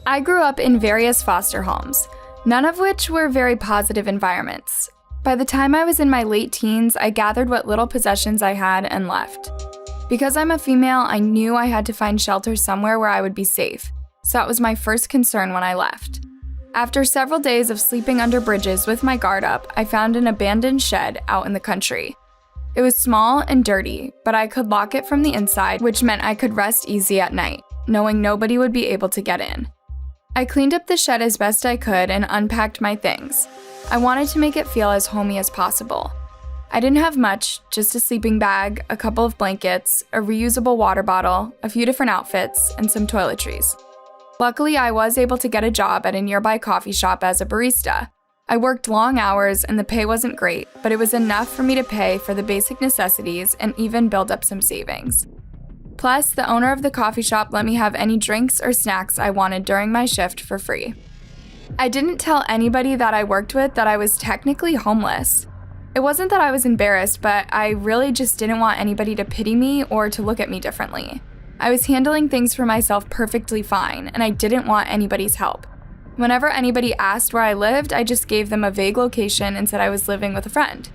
I grew up in various foster homes, none of which were very positive environments. By the time I was in my late teens, I gathered what little possessions I had and left. Because I'm a female, I knew I had to find shelter somewhere where I would be safe, so that was my first concern when I left. After several days of sleeping under bridges with my guard up, I found an abandoned shed out in the country. It was small and dirty, but I could lock it from the inside, which meant I could rest easy at night, knowing nobody would be able to get in. I cleaned up the shed as best I could and unpacked my things. I wanted to make it feel as homey as possible. I didn't have much, just a sleeping bag, a couple of blankets, a reusable water bottle, a few different outfits, and some toiletries. Luckily, I was able to get a job at a nearby coffee shop as a barista. I worked long hours and the pay wasn't great, but it was enough for me to pay for the basic necessities and even build up some savings. Plus, the owner of the coffee shop let me have any drinks or snacks I wanted during my shift for free. I didn't tell anybody that I worked with that I was technically homeless. It wasn't that I was embarrassed, but I really just didn't want anybody to pity me or to look at me differently. I was handling things for myself perfectly fine, and I didn't want anybody's help. Whenever anybody asked where I lived, I just gave them a vague location and said I was living with a friend.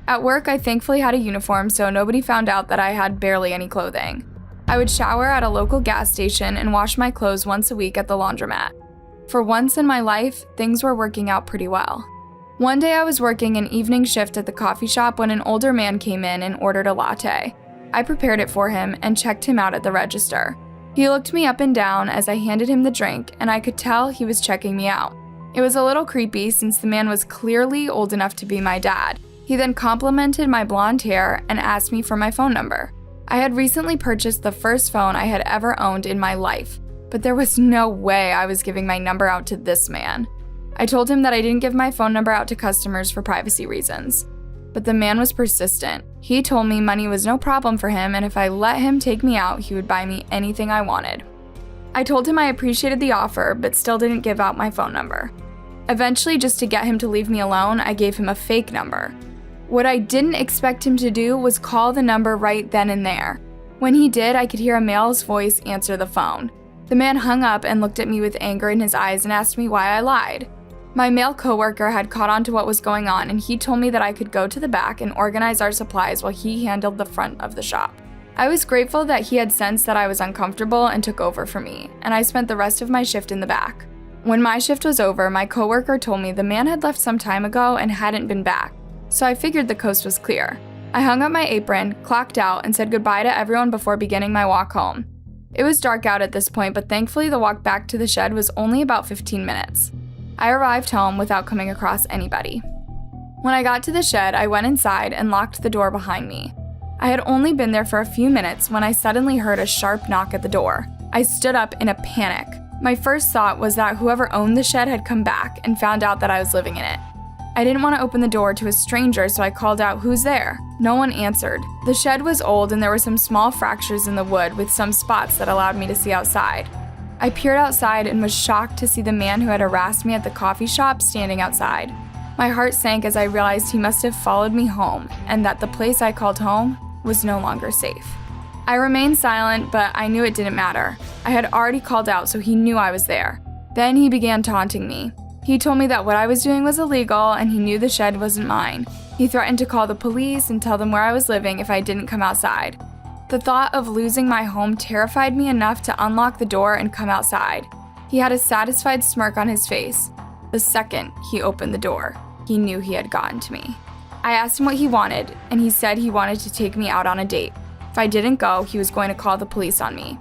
At work, I thankfully had a uniform, so nobody found out that I had barely any clothing. I would shower at a local gas station and wash my clothes once a week at the laundromat. For once in my life, things were working out pretty well. One day I was working an evening shift at the coffee shop when an older man came in and ordered a latte. I prepared it for him and checked him out at the register. He looked me up and down as I handed him the drink, and I could tell he was checking me out. It was a little creepy since the man was clearly old enough to be my dad. He then complimented my blonde hair and asked me for my phone number. I had recently purchased the first phone I had ever owned in my life, but there was no way I was giving my number out to this man. I told him that I didn't give my phone number out to customers for privacy reasons. But the man was persistent. He told me money was no problem for him, and if I let him take me out, he would buy me anything I wanted. I told him I appreciated the offer, but still didn't give out my phone number. Eventually, just to get him to leave me alone, I gave him a fake number. What I didn't expect him to do was call the number right then and there. When he did, I could hear a male's voice answer the phone. The man hung up and looked at me with anger in his eyes and asked me why I lied. My male coworker had caught on to what was going on, and he told me that I could go to the back and organize our supplies while he handled the front of the shop. I was grateful that he had sensed that I was uncomfortable and took over for me, and I spent the rest of my shift in the back. When my shift was over, my coworker told me the man had left some time ago and hadn't been back, so I figured the coast was clear. I hung up my apron, clocked out, and said goodbye to everyone before beginning my walk home. It was dark out at this point, but thankfully the walk back to the shed was only about 15 minutes. I arrived home without coming across anybody. When I got to the shed, I went inside and locked the door behind me. I had only been there for a few minutes when I suddenly heard a sharp knock at the door. I stood up in a panic. My first thought was that whoever owned the shed had come back and found out that I was living in it. I didn't want to open the door to a stranger, so I called out, "Who's there?" No one answered. The shed was old and there were some small fractures in the wood with some spots that allowed me to see outside. I peered outside and was shocked to see the man who had harassed me at the coffee shop standing outside. My heart sank as I realized he must have followed me home and that the place I called home was no longer safe. I remained silent, but I knew it didn't matter. I had already called out, so he knew I was there. Then he began taunting me. He told me that what I was doing was illegal and he knew the shed wasn't mine. He threatened to call the police and tell them where I was living if I didn't come outside. The thought of losing my home terrified me enough to unlock the door and come outside. He had a satisfied smirk on his face. The second he opened the door, he knew he had gotten to me. I asked him what he wanted, and he said he wanted to take me out on a date. If I didn't go, he was going to call the police on me.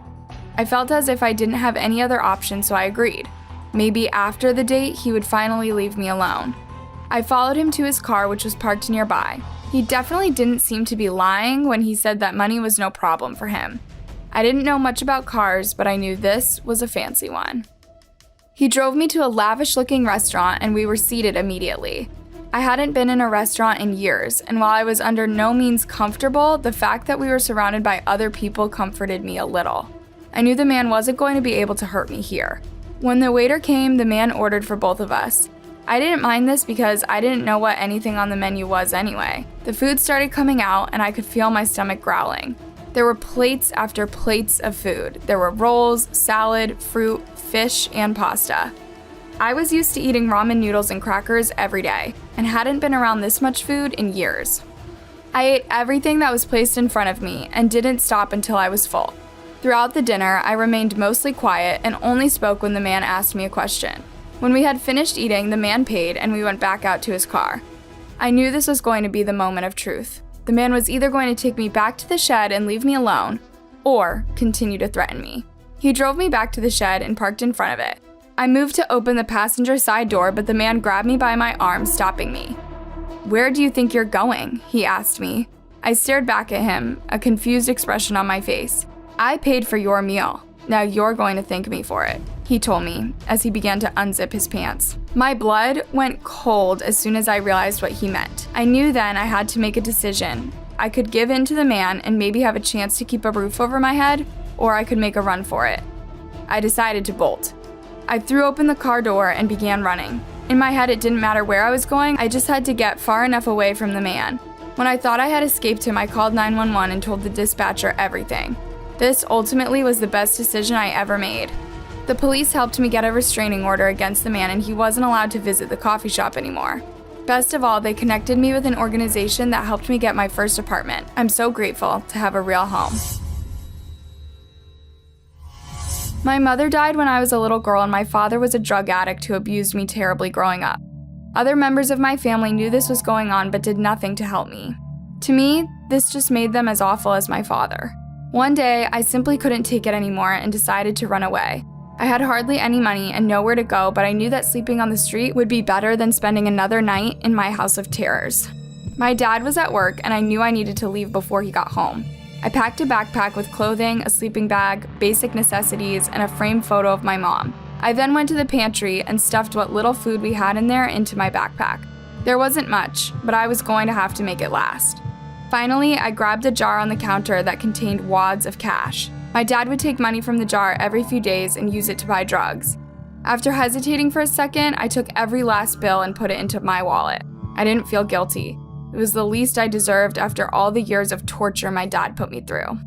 I felt as if I didn't have any other option, so I agreed. Maybe after the date, he would finally leave me alone. I followed him to his car, which was parked nearby. He definitely didn't seem to be lying when he said that money was no problem for him. I didn't know much about cars, but I knew this was a fancy one. He drove me to a lavish-looking restaurant, and we were seated immediately. I hadn't been in a restaurant in years, and while I was under no means comfortable, the fact that we were surrounded by other people comforted me a little. I knew the man wasn't going to be able to hurt me here. When the waiter came, the man ordered for both of us. I didn't mind this because I didn't know what anything on the menu was anyway. The food started coming out and I could feel my stomach growling. There were plates after plates of food. There were rolls, salad, fruit, fish, and pasta. I was used to eating ramen noodles and crackers every day, and hadn't been around this much food in years. I ate everything that was placed in front of me and didn't stop until I was full. Throughout the dinner, I remained mostly quiet and only spoke when the man asked me a question. When we had finished eating, the man paid and we went back out to his car. I knew this was going to be the moment of truth. The man was either going to take me back to the shed and leave me alone, or continue to threaten me. He drove me back to the shed and parked in front of it. I moved to open the passenger side door, but the man grabbed me by my arm, stopping me. "Where do you think you're going?" he asked me. I stared back at him, a confused expression on my face. "I paid for your meal. Now you're going to thank me for it," he told me as he began to unzip his pants. My blood went cold as soon as I realized what he meant. I knew then I had to make a decision. I could give in to the man and maybe have a chance to keep a roof over my head, or I could make a run for it. I decided to bolt. I threw open the car door and began running. In my head, it didn't matter where I was going, I just had to get far enough away from the man. When I thought I had escaped him, I called 911 and told the dispatcher everything. This ultimately was the best decision I ever made. The police helped me get a restraining order against the man and he wasn't allowed to visit the coffee shop anymore. Best of all, they connected me with an organization that helped me get my first apartment. I'm so grateful to have a real home. My mother died when I was a little girl and my father was a drug addict who abused me terribly growing up. Other members of my family knew this was going on but did nothing to help me. To me, this just made them as awful as my father. One day, I simply couldn't take it anymore and decided to run away. I had hardly any money and nowhere to go, but I knew that sleeping on the street would be better than spending another night in my house of terrors. My dad was at work and I knew I needed to leave before he got home. I packed a backpack with clothing, a sleeping bag, basic necessities, and a framed photo of my mom. I then went to the pantry and stuffed what little food we had in there into my backpack. There wasn't much, but I was going to have to make it last. Finally, I grabbed a jar on the counter that contained wads of cash. My dad would take money from the jar every few days and use it to buy drugs. After hesitating for a second, I took every last bill and put it into my wallet. I didn't feel guilty. It was the least I deserved after all the years of torture my dad put me through.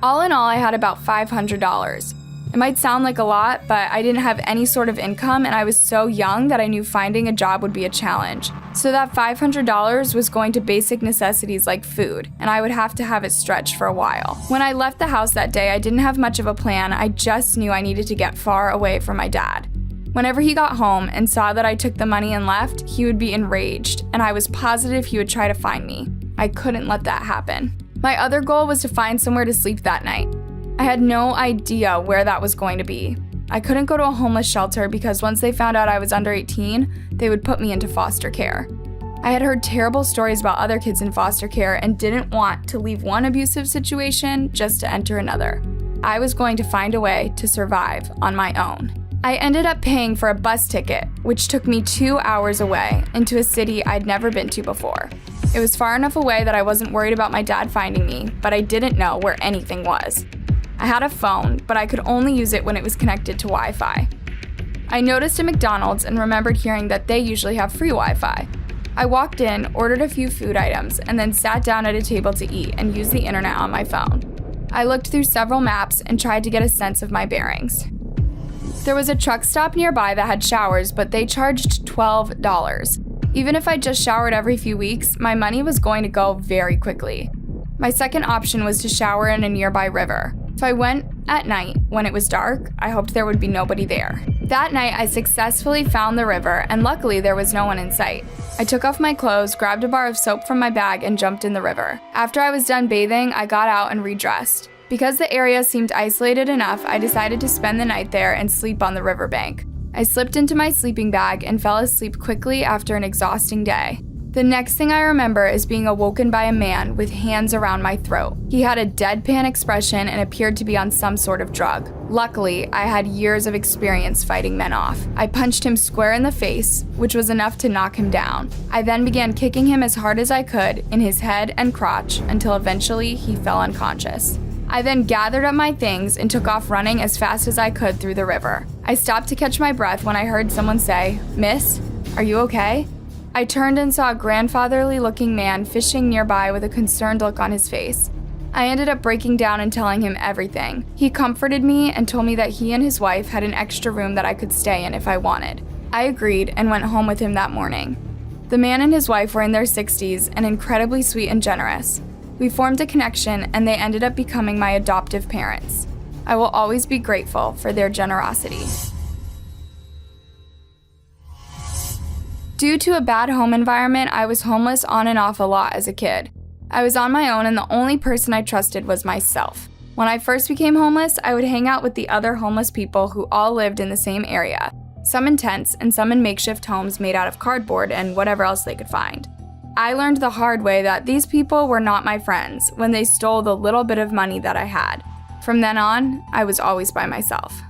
All in all, I had about $500. It might sound like a lot, but I didn't have any sort of income and I was so young that I knew finding a job would be a challenge. So that $500 was going to basic necessities like food, and I would have to have it stretched for a while. When I left the house that day, I didn't have much of a plan. I just knew I needed to get far away from my dad. Whenever he got home and saw that I took the money and left, he would be enraged, and I was positive he would try to find me. I couldn't let that happen. My other goal was to find somewhere to sleep that night. I had no idea where that was going to be. I couldn't go to a homeless shelter because once they found out I was under 18, they would put me into foster care. I had heard terrible stories about other kids in foster care and didn't want to leave one abusive situation just to enter another. I was going to find a way to survive on my own. I ended up paying for a bus ticket, which took me 2 hours away into a city I'd never been to before. It was far enough away that I wasn't worried about my dad finding me, but I didn't know where anything was. I had a phone, but I could only use it when it was connected to Wi-Fi. I noticed a McDonald's and remembered hearing that they usually have free Wi-Fi. I walked in, ordered a few food items, and then sat down at a table to eat and used the internet on my phone. I looked through several maps and tried to get a sense of my bearings. There was a truck stop nearby that had showers, but they charged $12. Even if I just showered every few weeks, my money was going to go very quickly. My second option was to shower in a nearby river. So I went at night when it was dark. I hoped there would be nobody there. That night, I successfully found the river, and luckily there was no one in sight. I took off my clothes, grabbed a bar of soap from my bag, and jumped in the river. After I was done bathing, I got out and redressed. Because the area seemed isolated enough, I decided to spend the night there and sleep on the riverbank. I slipped into my sleeping bag and fell asleep quickly after an exhausting day. The next thing I remember is being awoken by a man with hands around my throat. He had a deadpan expression and appeared to be on some sort of drug. Luckily, I had years of experience fighting men off. I punched him square in the face, which was enough to knock him down. I then began kicking him as hard as I could in his head and crotch until eventually he fell unconscious. I then gathered up my things and took off running as fast as I could through the river. I stopped to catch my breath when I heard someone say, "Miss, are you okay?" I turned and saw a grandfatherly-looking man fishing nearby with a concerned look on his face. I ended up breaking down and telling him everything. He comforted me and told me that he and his wife had an extra room that I could stay in if I wanted. I agreed and went home with him that morning. The man and his wife were in their 60s and incredibly sweet and generous. We formed a connection and they ended up becoming my adoptive parents. I will always be grateful for their generosity. Due to a bad home environment, I was homeless on and off a lot as a kid. I was on my own and the only person I trusted was myself. When I first became homeless, I would hang out with the other homeless people who all lived in the same area, some in tents and some in makeshift homes made out of cardboard and whatever else they could find. I learned the hard way that these people were not my friends when they stole the little bit of money that I had. From then on, I was always by myself.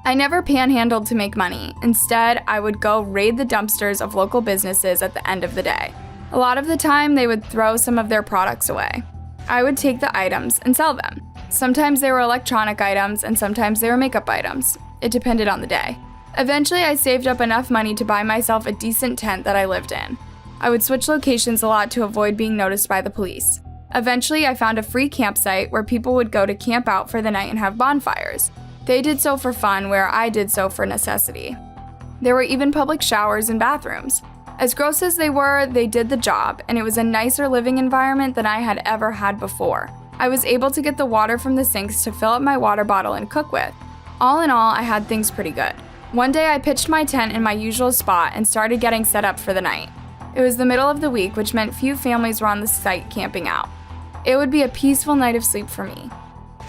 I never panhandled to make money. Instead, I would go raid the dumpsters of local businesses at the end of the day. A lot of the time, they would throw some of their products away. I would take the items and sell them. Sometimes they were electronic items and sometimes they were makeup items. It depended on the day. Eventually, I saved up enough money to buy myself a decent tent that I lived in. I would switch locations a lot to avoid being noticed by the police. Eventually, I found a free campsite where people would go to camp out for the night and have bonfires. They did so for fun, where I did so for necessity. There were even public showers and bathrooms. As gross as they were, they did the job, and it was a nicer living environment than I had ever had before. I was able to get the water from the sinks to fill up my water bottle and cook with. All in all, I had things pretty good. One day I pitched my tent in my usual spot and started getting set up for the night. It was the middle of the week, which meant few families were on the site camping out. It would be a peaceful night of sleep for me.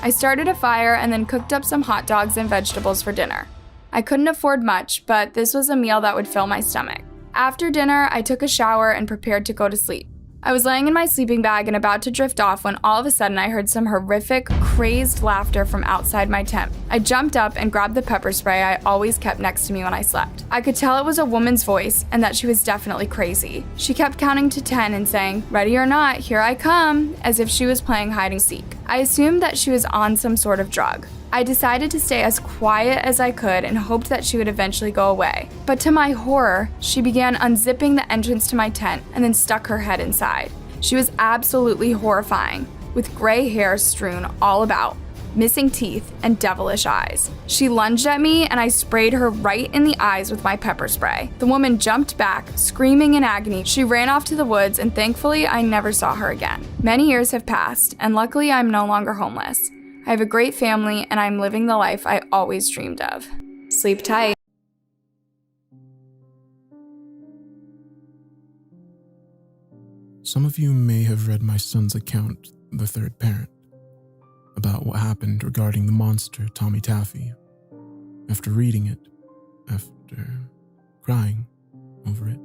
I started a fire and then cooked up some hot dogs and vegetables for dinner. I couldn't afford much, but this was a meal that would fill my stomach. After dinner, I took a shower and prepared to go to sleep. I was laying in my sleeping bag and about to drift off when all of a sudden I heard some horrific, crazed laughter from outside my tent. I jumped up and grabbed the pepper spray I always kept next to me when I slept. I could tell it was a woman's voice and that she was definitely crazy. She kept counting to 10 and saying, "Ready or not, here I come," as if she was playing hide and seek. I assumed that she was on some sort of drug. I decided to stay as quiet as I could and hoped that she would eventually go away. But to my horror, she began unzipping the entrance to my tent and then stuck her head inside. She was absolutely horrifying, with gray hair strewn all about, missing teeth, and devilish eyes. She lunged at me and I sprayed her right in the eyes with my pepper spray. The woman jumped back, screaming in agony. She ran off to the woods and thankfully I never saw her again. Many years have passed and luckily I'm no longer homeless. I have a great family and I'm living the life I always dreamed of. Sleep tight. Some of you may have read my son's account, The Third Parent, about what happened regarding the monster Tommy Taffy. After reading it, after crying over it,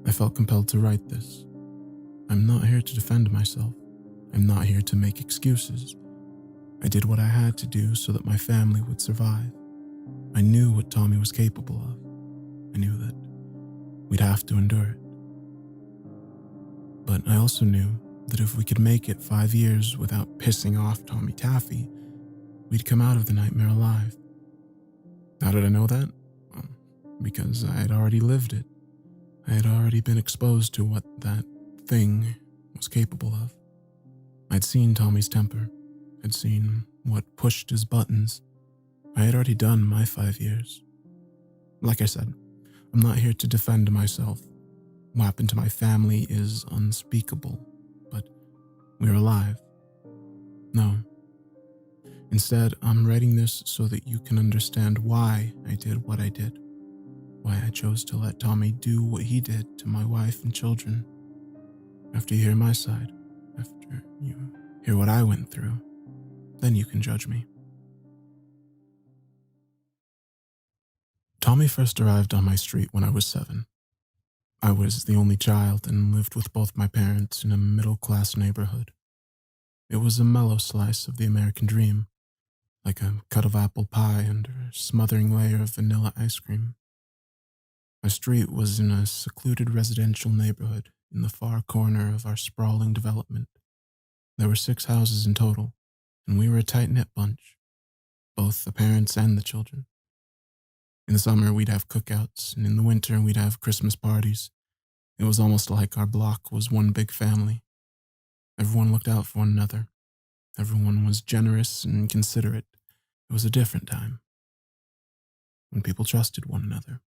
I felt compelled to write this. I'm not here to defend myself. I'm not here to make excuses. I did what I had to do so that my family would survive. I knew what Tommy was capable of. I knew that we'd have to endure it. But I also knew that if we could make it 5 years without pissing off Tommy Taffy, we'd come out of the nightmare alive. How did I know that? Well, because I had already lived it. I had already been exposed to what that thing was capable of. I'd seen Tommy's temper. I'd seen what pushed his buttons. I had already done my 5 years. Like I said, I'm not here to defend myself. What happened to my family is unspeakable, but we're alive. No. Instead, I'm writing this so that you can understand why I did what I did. Why I chose to let Tommy do what he did to my wife and children. After you hear my side, after you hear what I went through, then you can judge me. Tommy first arrived on my street when I was 7. I was the only child and lived with both my parents in a middle-class neighborhood. It was a mellow slice of the American dream, like a cut of apple pie under a smothering layer of vanilla ice cream. My street was in a secluded residential neighborhood in the far corner of our sprawling development. There were 6 houses in total, and we were a tight-knit bunch, both the parents and the children. In the summer, we'd have cookouts, and in the winter, we'd have Christmas parties. It was almost like our block was one big family. Everyone looked out for one another. Everyone was generous and considerate. It was a different time, when people trusted one another.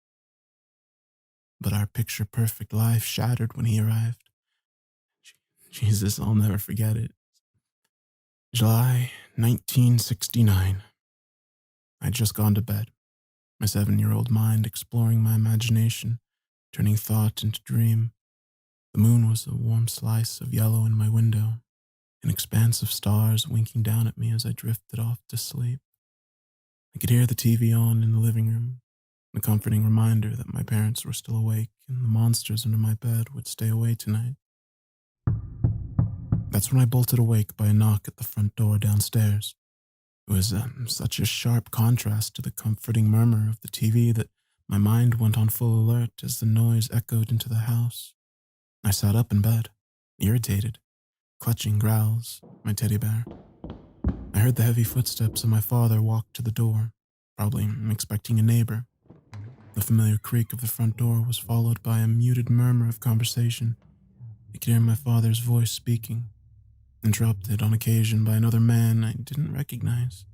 But our picture-perfect life shattered when he arrived. Jesus, I'll never forget it. July 1969. I'd just gone to bed, my 7-year-old mind exploring my imagination, turning thought into dream. The moon was a warm slice of yellow in my window, an expanse of stars winking down at me as I drifted off to sleep. I could hear the TV on in the living room, a comforting reminder that my parents were still awake and the monsters under my bed would stay away tonight. That's when I bolted awake by a knock at the front door downstairs. It was such a sharp contrast to the comforting murmur of the TV that my mind went on full alert as the noise echoed into the house. I sat up in bed, irritated, clutching Growls, my teddy bear. I heard the heavy footsteps of my father walk to the door, probably expecting a neighbor. The familiar creak of the front door was followed by a muted murmur of conversation. I could hear my father's voice speaking, interrupted on occasion by another man I didn't recognize.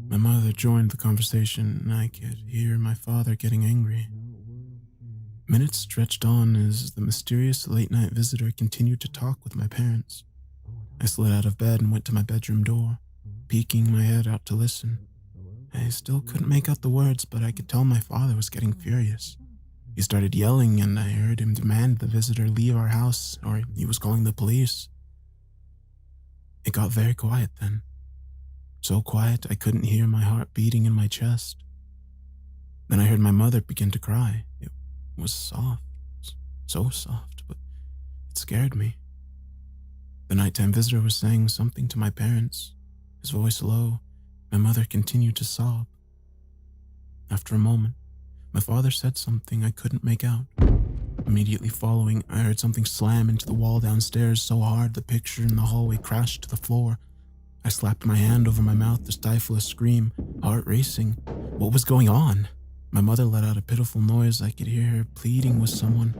My mother joined the conversation, and I could hear my father getting angry. Minutes stretched on as the mysterious late-night visitor continued to talk with my parents. I slid out of bed and went to my bedroom door, peeking my head out to listen. I still couldn't make out the words, but I could tell my father was getting furious. He started yelling, and I heard him demand the visitor leave our house, or he was calling the police. It got very quiet then. So quiet I couldn't hear my heart beating in my chest. Then I heard my mother begin to cry. It was soft, so soft, but it scared me. The nighttime visitor was saying something to my parents, his voice low. My mother continued to sob. After a moment, my father said something I couldn't make out. Immediately following, I heard something slam into the wall downstairs so hard the picture in the hallway crashed to the floor. I slapped my hand over my mouth to stifle a scream, heart racing. What was going on? My mother let out a pitiful noise. I could hear her pleading with someone.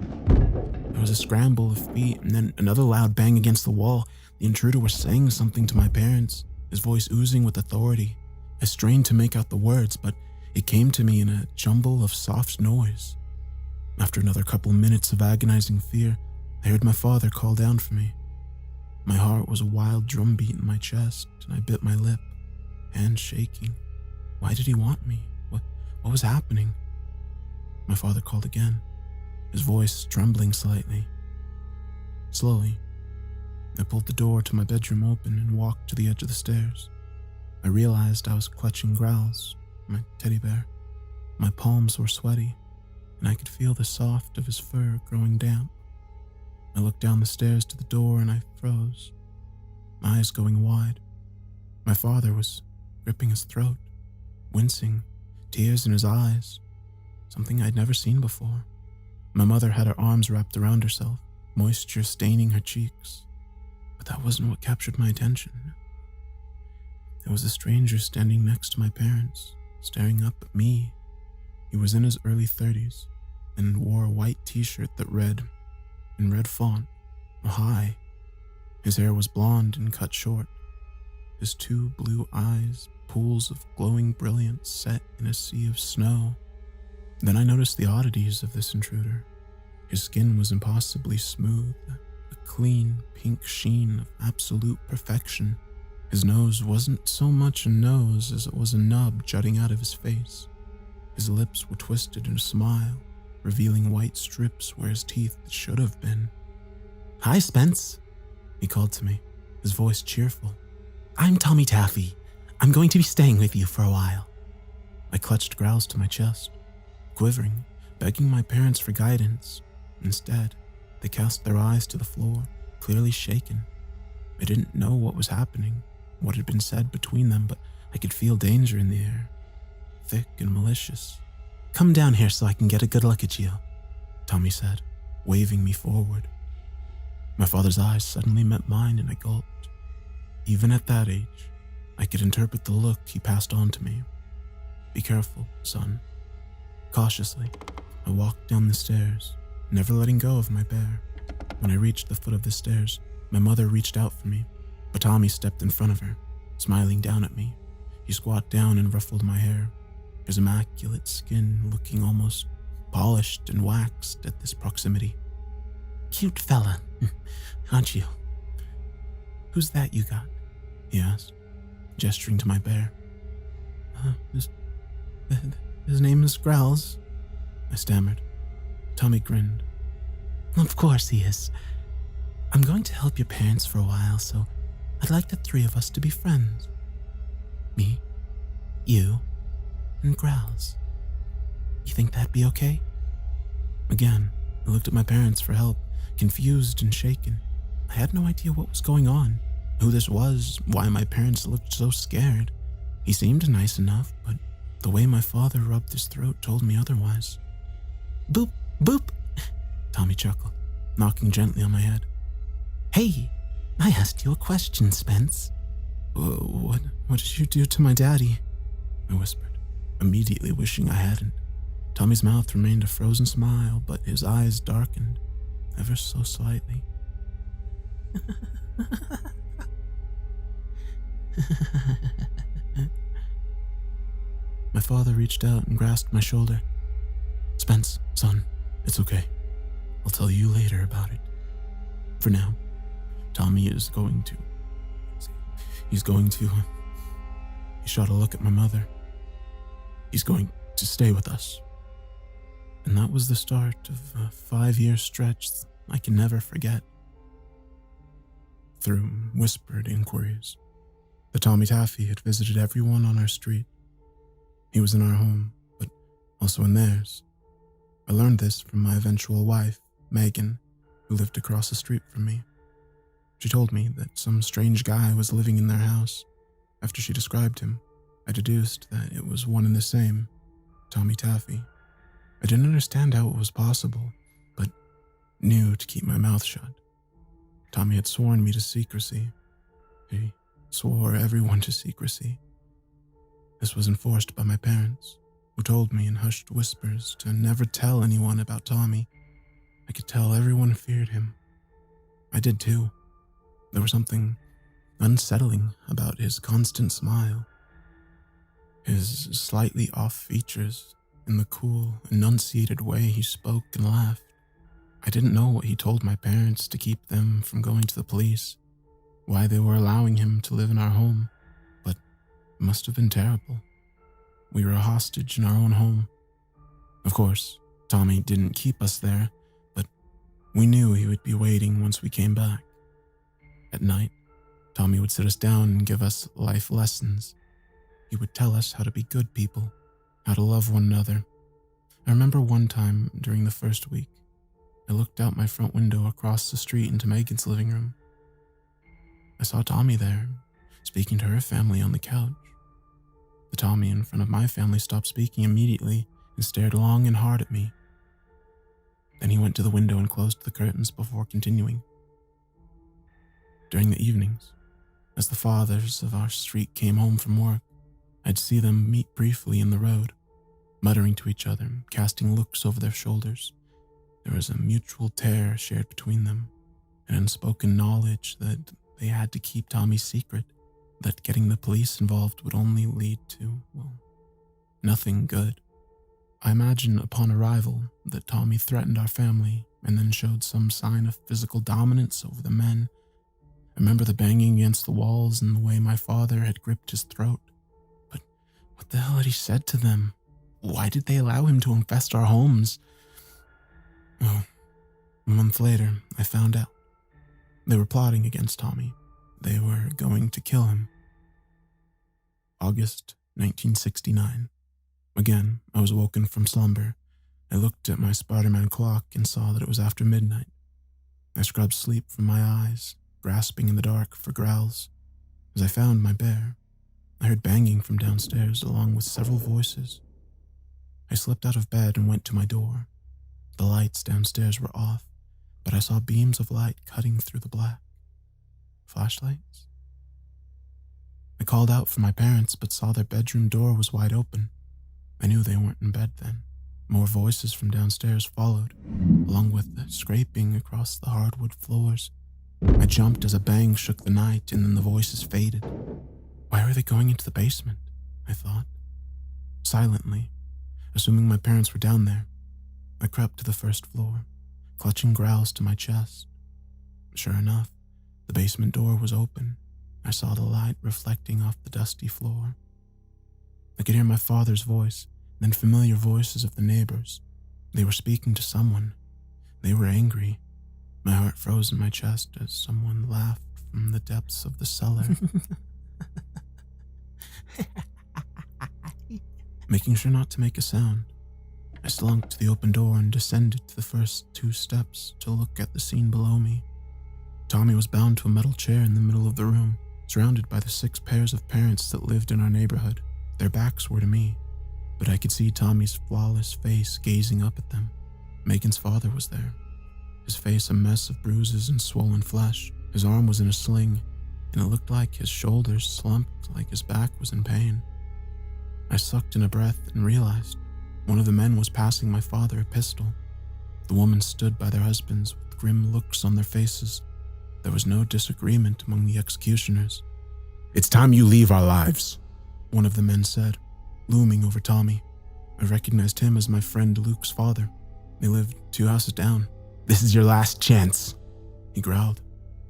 There was a scramble of feet and then another loud bang against the wall. The intruder was saying something to my parents, his voice oozing with authority. I strained to make out the words, but it came to me in a jumble of soft noise. After another couple minutes of agonizing fear, I heard my father call down for me. My heart was a wild drumbeat in my chest, and I bit my lip, hands shaking. Why did he want me? What was happening? My father called again, his voice trembling slightly. Slowly, I pulled the door to my bedroom open and walked to the edge of the stairs. I realized I was clutching Growls, my teddy bear. My palms were sweaty, and I could feel the soft of his fur growing damp. I looked down the stairs to the door and I froze, my eyes going wide. My father was gripping his throat, wincing, tears in his eyes, something I'd never seen before. My mother had her arms wrapped around herself, moisture staining her cheeks. But that wasn't what captured my attention. There was a stranger standing next to my parents, staring up at me. He was in his early 30s and wore a white t-shirt that read, in red font, "Hi." His hair was blonde and cut short. His two blue eyes, pools of glowing brilliance set in a sea of snow. Then I noticed the oddities of this intruder. His skin was impossibly smooth, a clean pink sheen of absolute perfection. His nose wasn't so much a nose as it was a nub jutting out of his face. His lips were twisted in a smile, revealing white strips where his teeth should have been. "Hi, Spence," he called to me, his voice cheerful. "I'm Tommy Taffy. I'm going to be staying with you for a while." I clutched Growls to my chest, quivering, begging my parents for guidance. Instead, they cast their eyes to the floor, clearly shaken. I didn't know what was happening, what had been said between them, but I could feel danger in the air, thick and malicious. "Come down here so I can get a good look at you," Tommy said, waving me forward. My father's eyes suddenly met mine and I gulped. Even at that age, I could interpret the look he passed on to me. "Be careful, son." Cautiously, I walked down the stairs, never letting go of my bear. When I reached the foot of the stairs, My mother reached out for me, but Tommy stepped in front of her, smiling down at me. He squatted down and ruffled my hair, his immaculate skin looking almost polished and waxed at this proximity. "Cute fella, aren't you? Who's that you got?" he asked, gesturing to my bear. His name is Growls," I stammered. Tommy grinned. "Of course he is. I'm going to help your parents for a while, so I'd like the three of us to be friends. Me, you, and Growls. You think that'd be okay?" Again, I looked at my parents for help, confused and shaken. I had no idea what was going on, who this was, why my parents looked so scared. He seemed nice enough, but the way my father rubbed his throat told me otherwise. "Boop, boop," Tommy chuckled, knocking gently on my head. "Hey, I asked you a question, Spence." What did you do to my daddy?" I whispered, immediately wishing I hadn't. Tommy's mouth remained a frozen smile, but his eyes darkened, ever so slightly. My father reached out and grasped my shoulder. "Spence, son, it's okay. I'll tell you later about it. For now, Tommy is going to... He shot a look at my mother. "He's going to stay with us." And that was the start of a 5-year stretch I can never forget. Through whispered inquiries, the Tommy Taffy had visited everyone on our street. He was in our home, but also in theirs. I learned this from my eventual wife, Megan, who lived across the street from me. She told me that some strange guy was living in their house. After she described him, I deduced that it was one and the same, Tommy Taffy. I didn't understand how it was possible, but knew to keep my mouth shut. Tommy had sworn me to secrecy. He swore everyone to secrecy. This was enforced by my parents, who told me in hushed whispers to never tell anyone about Tommy. I could tell everyone feared him. I did too. There was something unsettling about his constant smile, his slightly off features, and the cool, enunciated way he spoke and laughed. I didn't know what he told my parents to keep them from going to the police, why they were allowing him to live in our home, but it must have been terrible. We were a hostage in our own home. Of course, Tommy didn't keep us there, but we knew he would be waiting once we came back. At night, Tommy would sit us down and give us life lessons. He would tell us how to be good people, how to love one another. I remember one time during the first week, I looked out my front window across the street into Megan's living room. I saw Tommy there, speaking to her family on the couch. The Tommy in front of my family stopped speaking immediately and stared long and hard at me. Then he went to the window and closed the curtains before continuing. During the evenings, as the fathers of our street came home from work, I'd see them meet briefly in the road, muttering to each other, casting looks over their shoulders. There was a mutual terror shared between them, an unspoken knowledge that they had to keep Tommy's secret, that getting the police involved would only lead to, well, nothing good. I imagine upon arrival that Tommy threatened our family and then showed some sign of physical dominance over the men. I remember the banging against the walls and the way my father had gripped his throat. But what the hell had he said to them? Why did they allow him to infest our homes? Oh, a month later, I found out. They were plotting against Tommy. They were going to kill him. August 1969. Again, I was woken from slumber. I looked at my Spider-Man clock and saw that it was after midnight. I scrubbed sleep from my eyes, grasping in the dark for Growls. As I found my bear, I heard banging from downstairs along with several voices. I slipped out of bed and went to my door. The lights downstairs were off, but I saw beams of light cutting through the black. Flashlights? I called out for my parents, but saw their bedroom door was wide open. I knew they weren't in bed then. More voices from downstairs followed, along with the scraping across the hardwood floors. I jumped as a bang shook the night, and then the voices faded. Why were they going into the basement? I thought. Silently, assuming my parents were down there, I crept to the first floor, clutching growls to my chest. Sure enough, the basement door was open. I saw the light reflecting off the dusty floor. I could hear my father's voice, then familiar voices of the neighbors. They were speaking to someone. They were angry. My heart froze in my chest as someone laughed from the depths of the cellar. Making sure not to make a sound, I slunk to the open door and descended to the first 2 steps to look at the scene below me. Tommy was bound to a metal chair in the middle of the room, surrounded by the 6 pairs of parents that lived in our neighborhood. Their backs were to me, but I could see Tommy's flawless face gazing up at them. Megan's father was there, his face a mess of bruises and swollen flesh. His arm was in a sling, and it looked like his shoulders slumped like his back was in pain. I sucked in a breath and realized one of the men was passing my father a pistol. The women stood by their husbands with grim looks on their faces. There was no disagreement among the executioners. "It's time you leave our lives," one of the men said, looming over Tommy. I recognized him as my friend Luke's father. They lived 2 houses down. "This is your last chance," he growled.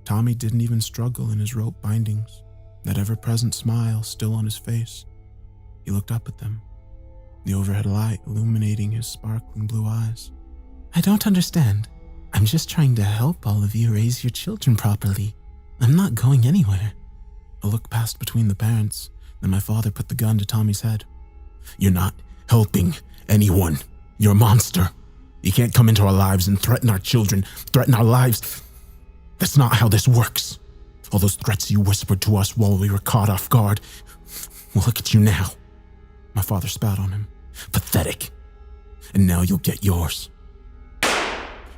Tommy didn't even struggle in his rope bindings, that ever-present smile still on his face. He looked up at them, the overhead light illuminating his sparkling blue eyes. "I don't understand. I'm just trying to help all of you raise your children properly. I'm not going anywhere." A look passed between the parents, then my father put the gun to Tommy's head. "You're not helping anyone. You're a monster. You can't come into our lives and threaten our children, threaten our lives. That's not how this works. All those threats you whispered to us while we were caught off guard. Well, look at you now." My father spat on him. "Pathetic. And now you'll get yours."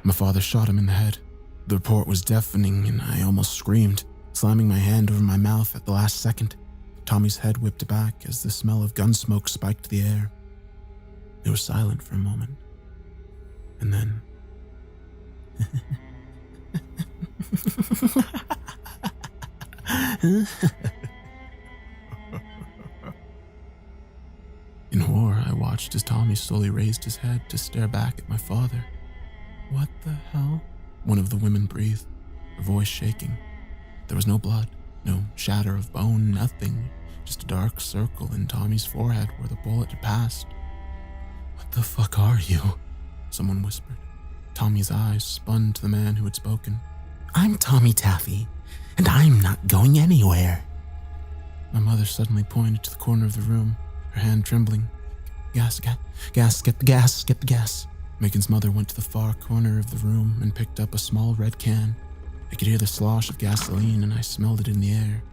My father shot him in the head. The report was deafening and I almost screamed, slamming my hand over my mouth at the last second. Tommy's head whipped back as the smell of gun smoke spiked the air. It was silent for a moment. And then... In horror, I watched as Tommy slowly raised his head to stare back at my father. "What the hell?" one of the women breathed, her voice shaking. There was no blood, no shatter of bone, nothing, just a dark circle in Tommy's forehead where the bullet had passed. "What the fuck are you?" someone whispered. Tommy's eyes spun to the man who had spoken. "I'm Tommy Taffy, and I'm not going anywhere." My mother suddenly pointed to the corner of the room, her hand trembling. Gas, get the gas. Megan's mother went to the far corner of the room and picked up a small red can. I could hear the slosh of gasoline and I smelled it in the air.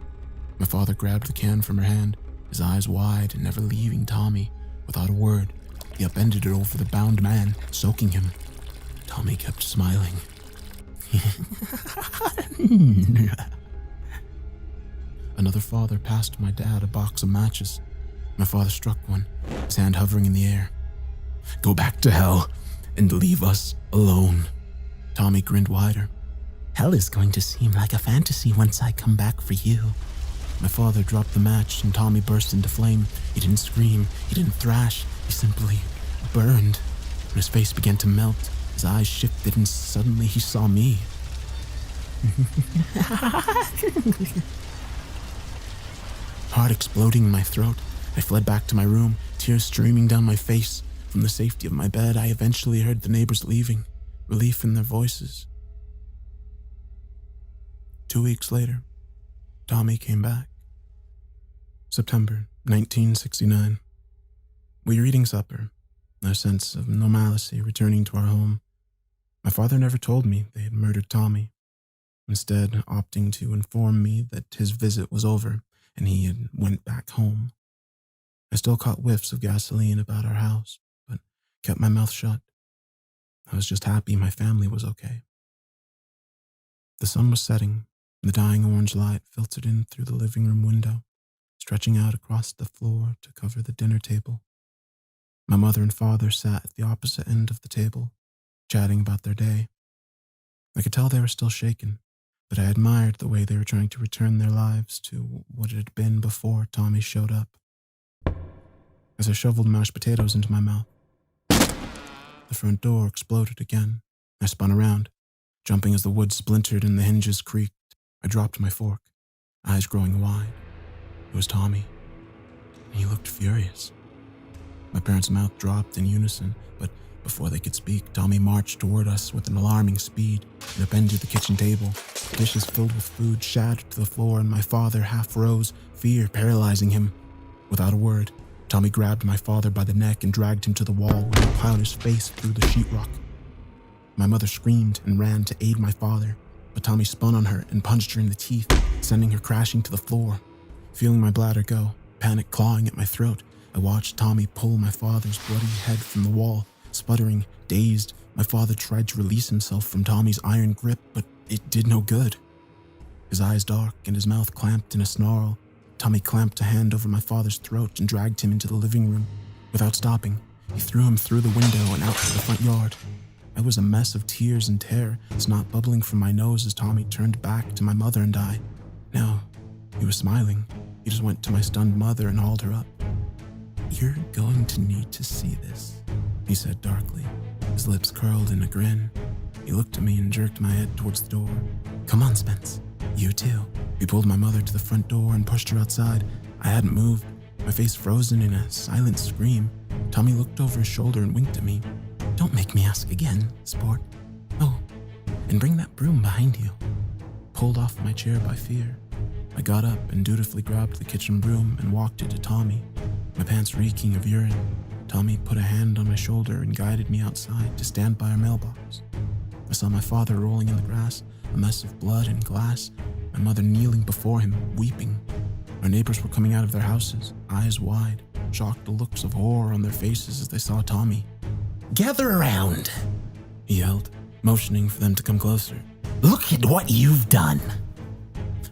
My father grabbed the can from her hand, his eyes wide and never leaving Tommy. Without a word, he upended it over the bound man, soaking him. Tommy kept smiling. Another father passed my dad a box of matches. My father struck one, his hand hovering in the air. "Go back to hell and leave us alone." Tommy grinned wider. "Hell is going to seem like a fantasy once I come back for you." My father dropped the match and Tommy burst into flame. He didn't scream, he didn't thrash, he simply burned. When his face began to melt, his eyes shifted and suddenly he saw me. Heart exploding in my throat, I fled back to my room, tears streaming down my face. From the safety of my bed, I eventually heard the neighbors leaving, relief in their voices. 2 weeks later, Tommy came back. September 1969. We were eating supper, a sense of normalcy returning to our home. My father never told me they had murdered Tommy, instead opting to inform me that his visit was over and he had went back home. I still caught whiffs of gasoline about our house, but kept my mouth shut. I was just happy my family was okay. The sun was setting, and the dying orange light filtered in through the living room window, stretching out across the floor to cover the dinner table. My mother and father sat at the opposite end of the table, chatting about their day. I could tell they were still shaken, but I admired the way they were trying to return their lives to what it had been before Tommy showed up. As I shoveled mashed potatoes into my mouth, the front door exploded again. I spun around, jumping as the wood splintered and the hinges creaked. I dropped my fork, eyes growing wide. It was Tommy, and he looked furious. My parents' mouth dropped in unison, but before they could speak, Tommy marched toward us with an alarming speed and upended the kitchen table. Dishes filled with food shattered to the floor, and my father half rose, fear paralyzing him. Without a word, Tommy grabbed my father by the neck and dragged him to the wall where he plowed his face through the sheetrock. My mother screamed and ran to aid my father, but Tommy spun on her and punched her in the teeth, sending her crashing to the floor. Feeling my bladder go, panic clawing at my throat, I watched Tommy pull my father's bloody head from the wall. Sputtering, dazed, my father tried to release himself from Tommy's iron grip, but it did no good. His eyes dark and his mouth clamped in a snarl, Tommy clamped a hand over my father's throat and dragged him into the living room. Without stopping, he threw him through the window and out to the front yard. I was a mess of tears and terror, snot bubbling from my nose as Tommy turned back to my mother and I. No, he was smiling. He just went to my stunned mother and hauled her up. "You're going to need to see this," he said darkly, his lips curled in a grin. He looked at me and jerked my head towards the door. "Come on, Spence. You too." He pulled my mother to the front door and pushed her outside. I hadn't moved, my face frozen in a silent scream. Tommy looked over his shoulder and winked at me. "Don't make me ask again, sport. Oh, and bring that broom behind you." Pulled off my chair by fear, I got up and dutifully grabbed the kitchen broom and walked it to Tommy, my pants reeking of urine. Tommy put a hand on my shoulder and guided me outside to stand by our mailbox. I saw my father rolling in the grass, a mess of blood and glass, my mother kneeling before him, weeping. Our neighbors were coming out of their houses, eyes wide, shocked looks of horror on their faces as they saw Tommy. "Gather around," he yelled, motioning for them to come closer. "Look at what you've done."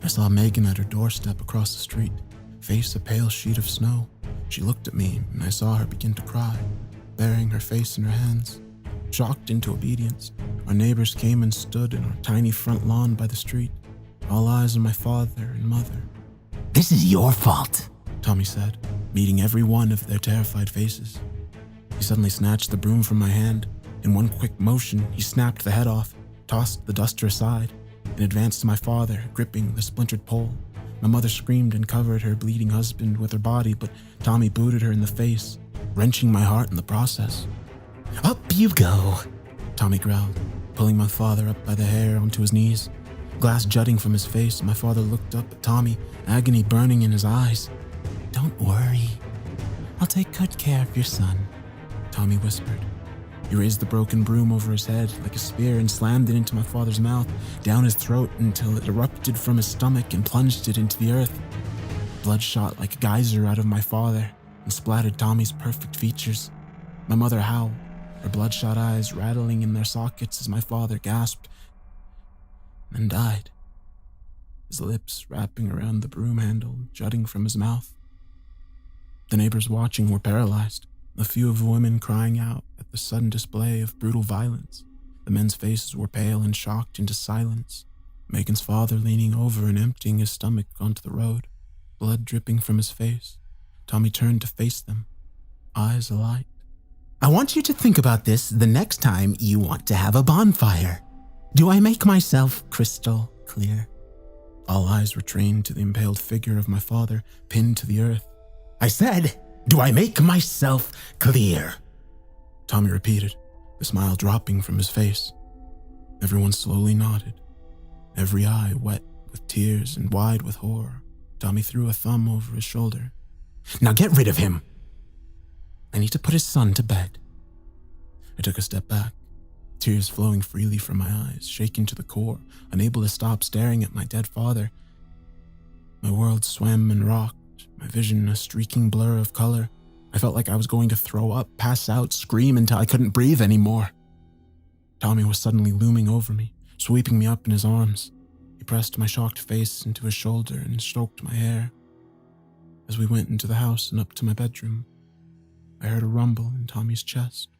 I saw Megan at her doorstep across the street, face a pale sheet of snow. She looked at me, and I saw her begin to cry, burying her face in her hands. Shocked into obedience, our neighbors came and stood in our tiny front lawn by the street, all eyes on my father and mother. "This is your fault," Tommy said, meeting every one of their terrified faces. He suddenly snatched the broom from my hand. In one quick motion, he snapped the head off, tossed the duster aside, and advanced to my father, gripping the splintered pole. My mother screamed and covered her bleeding husband with her body, but Tommy booted her in the face, wrenching my heart in the process. "Up you go," Tommy growled, pulling my father up by the hair onto his knees. Glass jutting from his face, my father looked up at Tommy, agony burning in his eyes. "Don't worry. I'll take good care of your son," Tommy whispered. He raised the broken broom over his head like a spear and slammed it into my father's mouth, down his throat until it erupted from his stomach and plunged it into the earth. Blood shot like a geyser out of my father and splattered Tommy's perfect features. My mother howled, her bloodshot eyes rattling in their sockets as my father gasped and died, his lips wrapping around the broom handle jutting from his mouth. The neighbors watching were paralyzed, a few of the women crying out at the sudden display of brutal violence. The men's faces were pale and shocked into silence. Megan's father leaning over and emptying his stomach onto the road, blood dripping from his face. Tommy turned to face them, eyes alight. "I want you to think about this the next time you want to have a bonfire. Do I make myself crystal clear?" All eyes were trained to the impaled figure of my father, pinned to the earth. "I said, do I make myself clear?" Tommy repeated, the smile dropping from his face. Everyone slowly nodded, every eye wet with tears and wide with horror. Tommy threw a thumb over his shoulder. "Now get rid of him. I need to put his son to bed." I took a step back, tears flowing freely from my eyes, shaken to the core, unable to stop staring at my dead father. My world swam and rocked, my vision a streaking blur of color. I felt like I was going to throw up, pass out, scream until I couldn't breathe anymore. Tommy was suddenly looming over me, sweeping me up in his arms. He pressed my shocked face into his shoulder and stroked my hair. As we went into the house and up to my bedroom, I heard a rumble in Tommy's chest.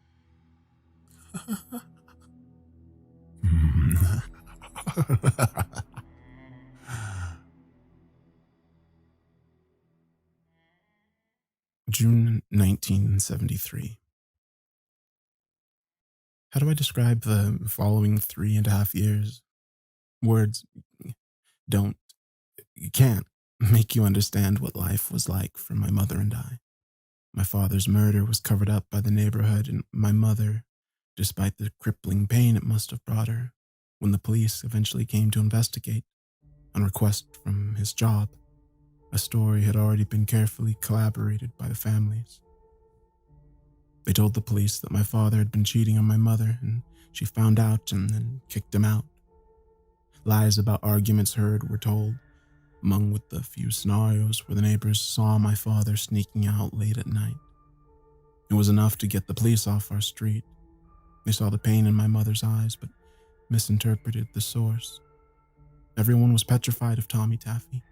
June 1973. How do I describe the following 3.5 years? Words don't, can't make you understand what life was like for my mother and I. My father's murder was covered up by the neighborhood, and my mother, despite the crippling pain it must have brought her, when the police eventually came to investigate, on request from his job, a story had already been carefully collaborated by the families. They told the police that my father had been cheating on my mother, and she found out and then kicked him out. Lies about arguments heard were told, among with the few scenarios where the neighbors saw my father sneaking out late at night. It was enough to get the police off our street. They saw the pain in my mother's eyes, but misinterpreted the source. Everyone was petrified of Tommy Taffy.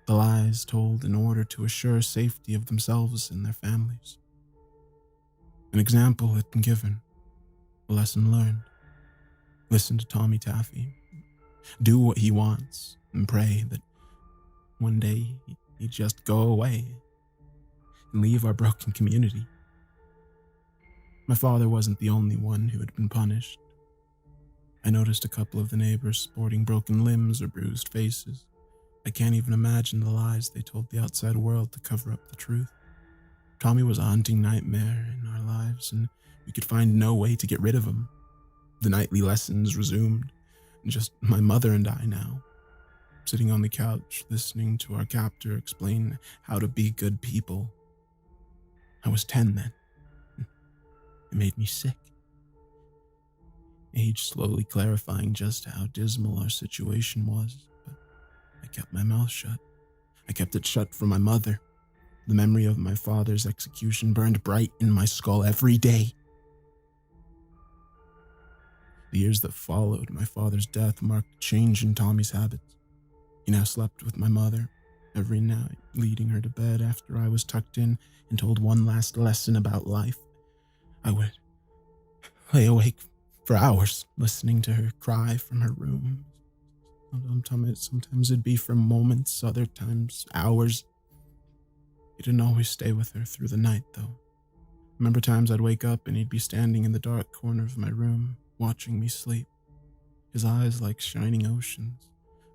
The lies told in order to assure safety of themselves and their families. An example had been given, a lesson learned. Listen to Tommy Taffy. Do what he wants and pray that one day he'd just go away and leave our broken community. My father wasn't the only one who had been punished. I noticed a couple of the neighbors sporting broken limbs or bruised faces. I can't even imagine the lies they told the outside world to cover up the truth. Tommy was a hunting nightmare in our lives, and we could find no way to get rid of him. The nightly lessons resumed, and just my mother and I now, sitting on the couch listening to our captor explain how to be good people. I was 10 then. It made me sick. Age slowly clarifying just how dismal our situation was, but I kept my mouth shut. I kept it shut for my mother. The memory of my father's execution burned bright in my skull every day. The years that followed my father's death marked a change in Tommy's habits. He now slept with my mother every night, leading her to bed after I was tucked in and told one last lesson about life. I would lay awake for hours listening to her cry from her room. Sometimes it'd be for moments, other times hours. He didn't always stay with her through the night, though. I remember times I'd wake up and he'd be standing in the dark corner of my room, watching me sleep, his eyes like shining oceans.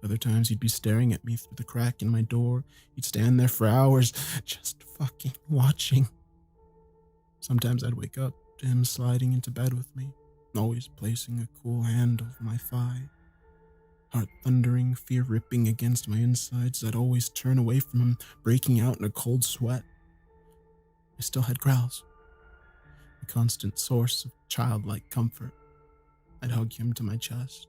Other times he'd be staring at me through the crack in my door. He'd stand there for hours, just fucking watching. Sometimes I'd wake up to him sliding into bed with me, always placing a cool hand over my thigh. Heart thundering, fear ripping against my insides, I'd always turn away from him, breaking out in a cold sweat. I still had Growls, a constant source of childlike comfort. I'd hug him to my chest,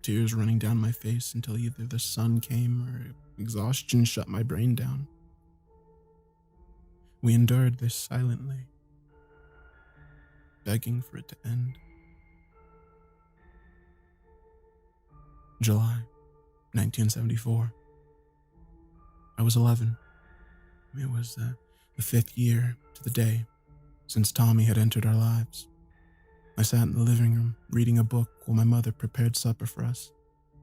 tears running down my face until either the sun came or exhaustion shut my brain down. We endured this silently, begging for it to end. July 1974. I was 11. It was the 5th year to the day since Tommy had entered our lives. I sat in the living room reading a book while my mother prepared supper for us.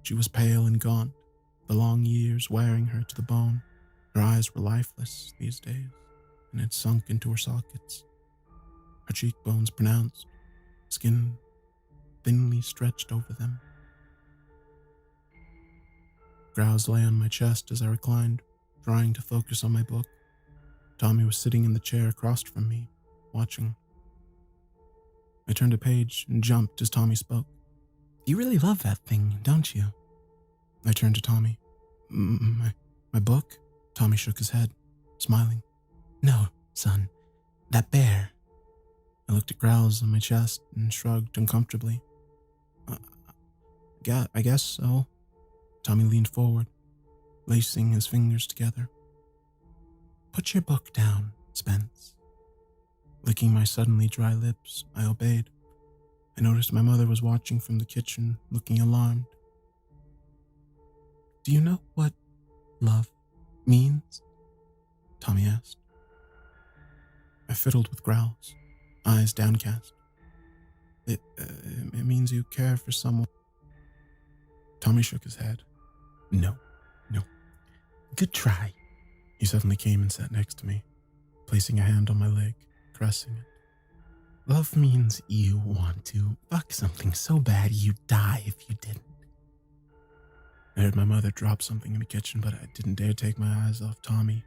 She was pale and gaunt, the long years wearing her to the bone. Her eyes were lifeless these days and had sunk into her sockets. Her cheekbones pronounced, skin thinly stretched over them. Growls lay on my chest as I reclined, trying to focus on my book. Tommy was sitting in the chair across from me, watching. I turned a page and jumped as Tommy spoke. "You really love that thing, don't you?" I turned to Tommy. My book?" Tommy shook his head, smiling. "No, son, that bear." I looked at Growls on my chest and shrugged uncomfortably. I guess so." Tommy leaned forward, lacing his fingers together. "Put your book down, Spence." Licking my suddenly dry lips, I obeyed. I noticed my mother was watching from the kitchen, looking alarmed. "Do you know what love means?" Tommy asked. I fiddled with Growls, eyes downcast. It means you care for someone." Tommy shook his head. No. Good try." He suddenly came and sat next to me. placing a hand on my leg, caressing it. Love means you want to fuck something so bad you'd die if you didn't. I heard my mother drop something in the kitchen, but I didn't dare take my eyes off Tommy.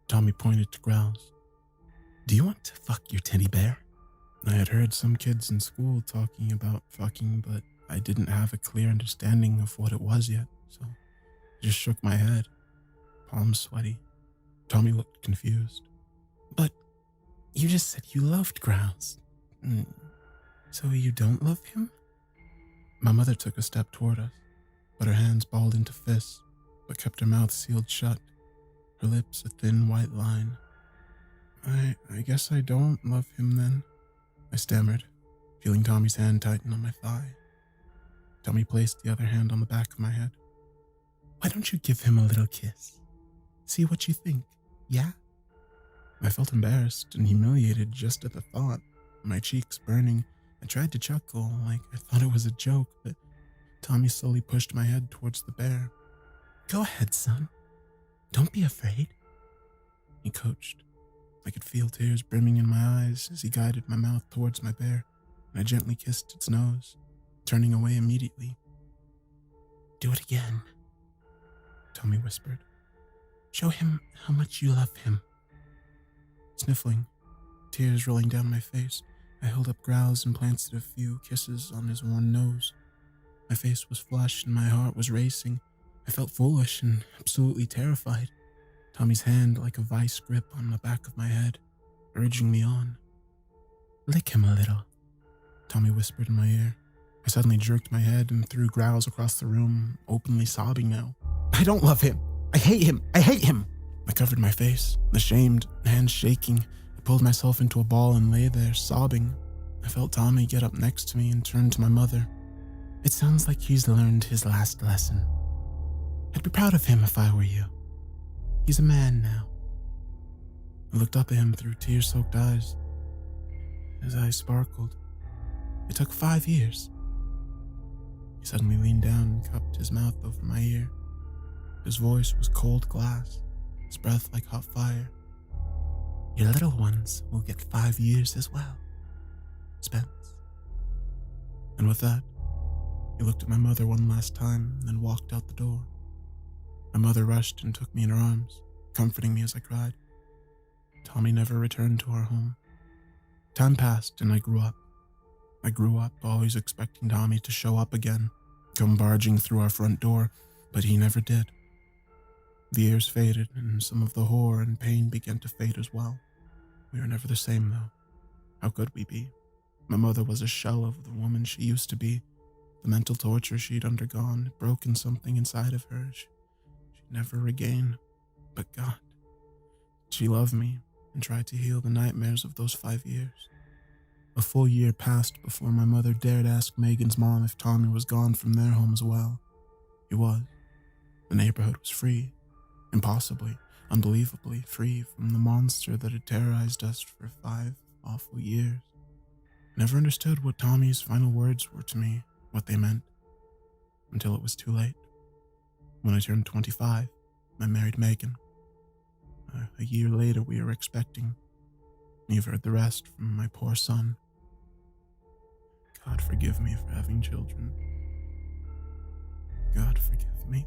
Tommy pointed to Growls. Do you want to fuck your teddy bear? I had heard some kids in school talking about fucking, but I didn't have a clear understanding of what it was yet, so I just shook my head, palms sweaty. Tommy looked confused. But you just said you loved Growls. So you don't love him? My mother took a step toward us, but her hands balled into fists, but kept her mouth sealed shut, her lips a thin white line. I guess I don't love him then, I stammered, feeling Tommy's hand tighten on my thigh. Tommy placed the other hand on the back of my head. Why don't you give him a little kiss? See what you think, yeah? I felt embarrassed and humiliated just at the thought, my cheeks burning. I tried to chuckle like I thought it was a joke, but Tommy slowly pushed my head towards the bear. Go ahead, son. Don't be afraid, he coached. I could feel tears brimming in my eyes as he guided my mouth towards my bear, and I gently kissed its nose, turning away immediately. Do it again, Tommy whispered. Show him how much you love him. Sniffling, tears rolling down my face, I held up Growls and planted a few kisses on his worn nose. My face was flushed and my heart was racing. I felt foolish and absolutely terrified. Tommy's hand like a vice grip on the back of my head, urging me on. Lick him a little, Tommy whispered in my ear. I suddenly jerked my head and threw Growls across the room, openly sobbing now. I don't love him. I hate him. I hate him. I covered my face, ashamed, hands shaking. I pulled myself into a ball and lay there, sobbing. I felt Tommy get up next to me and turn to my mother. It sounds like he's learned his last lesson. I'd be proud of him if I were you. He's a man now. I looked up at him through tear-soaked eyes. His eyes sparkled. It took 5 years. He suddenly leaned down and cupped his mouth over my ear. His voice was cold glass, his breath like hot fire. Your little ones will get 5 years as well, Spence. And with that, he looked at my mother one last time, then walked out the door. My mother rushed and took me in her arms, comforting me as I cried. Tommy never returned to our home. Time passed and I grew up. I grew up always expecting Tommy to show up again, come barging through our front door, but he never did. The years faded and some of the horror and pain began to fade as well. We were never the same though. How could we be? My mother was a shell of the woman she used to be. The mental torture she'd undergone had broken something inside of her she'd never regain. But God, she loved me and tried to heal the nightmares of those 5 years. A full year passed before my mother dared ask Megan's mom if Tommy was gone from their home as well. He was. The neighborhood was free, impossibly, unbelievably free from the monster that had terrorized us for 5 awful years. Never understood what Tommy's final words were to me, what they meant, until it was too late. When I turned 25, I married Megan. A year later, we were expecting. You've heard the rest from my poor son. God forgive me for having children. God forgive me.